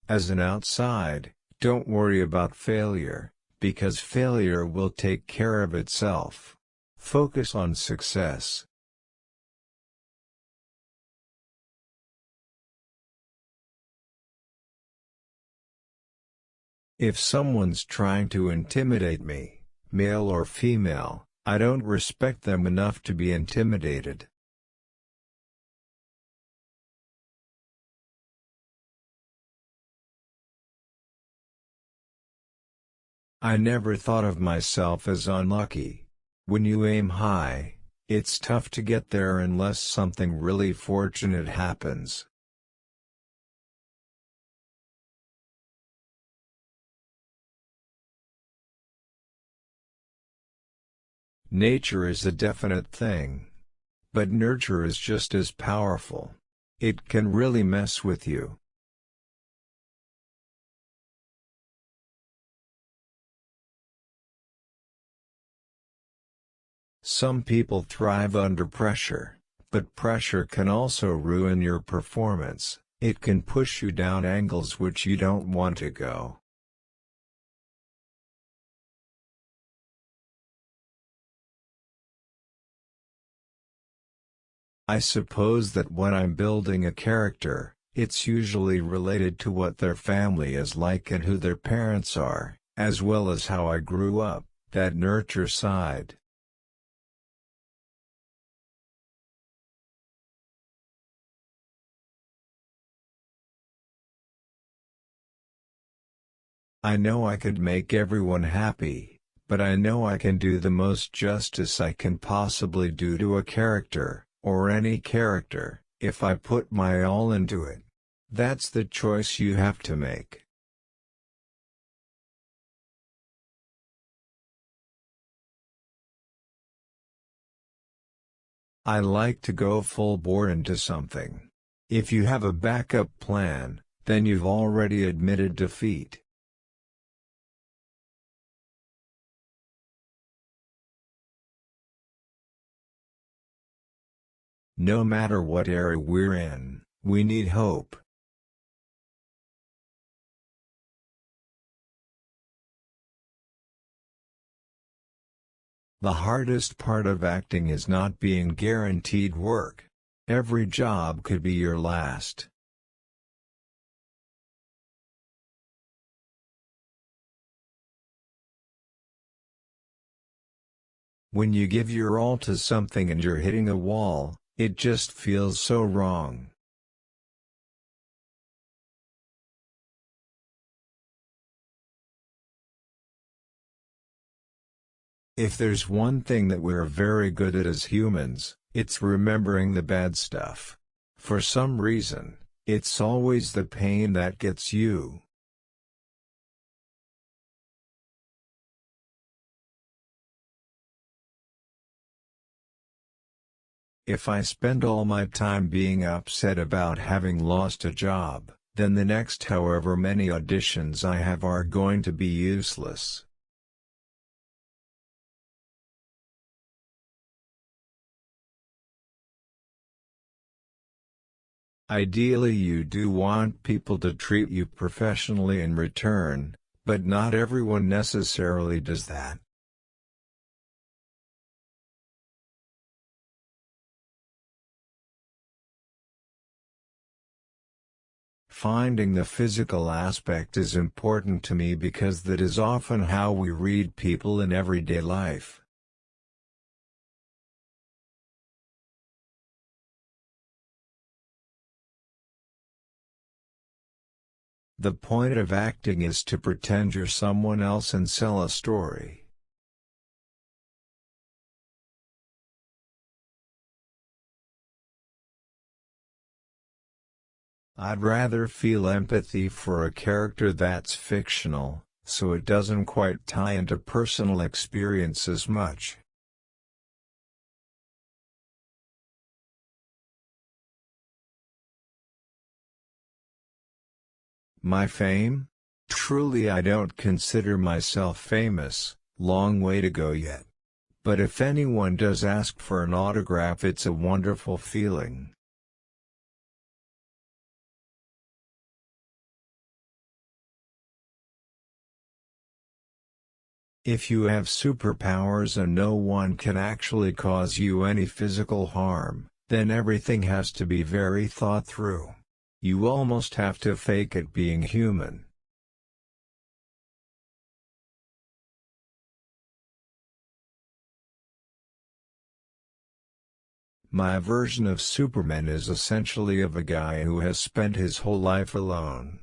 As an outside, don't worry about failure, because failure will take care of itself. Focus on success. If someone's trying to intimidate me, male or female, I don't respect them enough to be intimidated. I never thought of myself as unlucky. When you aim high, it's tough to get there unless something really fortunate happens. Nature is a definite thing. But nurture is just as powerful. It can really mess with you. Some people thrive under pressure, but pressure can also ruin your performance. It can push you down angles which you don't want to go. I suppose that when I'm building a character, it's usually related to what their family is like and who their parents are, as well as how I grew up, that nurture side. I know I could make everyone happy, but I know I can do the most justice I can possibly do to a character, or any character, if I put my all into it. That's the choice you have to make. I like to go full bore into something. If you have a backup plan, then you've already admitted defeat. No matter what era we're in, we need hope. The hardest part of acting is not being guaranteed work. Every job could be your last. When you give your all to something and you're hitting a wall, it just feels so wrong. If there's one thing that we're very good at as humans, it's remembering the bad stuff. For some reason, it's always the pain that gets you. If I spend all my time being upset about having lost a job, then the next however many auditions I have are going to be useless. Ideally you do want people to treat you professionally in return, but not everyone necessarily does that. Finding the physical aspect is important to me because that is often how we read people in everyday life. The point of acting is to pretend you're someone else and sell a story. I'd rather feel empathy for a character that's fictional, so it doesn't quite tie into personal experience as much. My fame? Truly I don't consider myself famous, long way to go yet. But if anyone does ask for an autograph, it's a wonderful feeling. If you have superpowers and no one can actually cause you any physical harm, then everything has to be very thought through. You almost have to fake it being human. My version of Superman is essentially of a guy who has spent his whole life alone.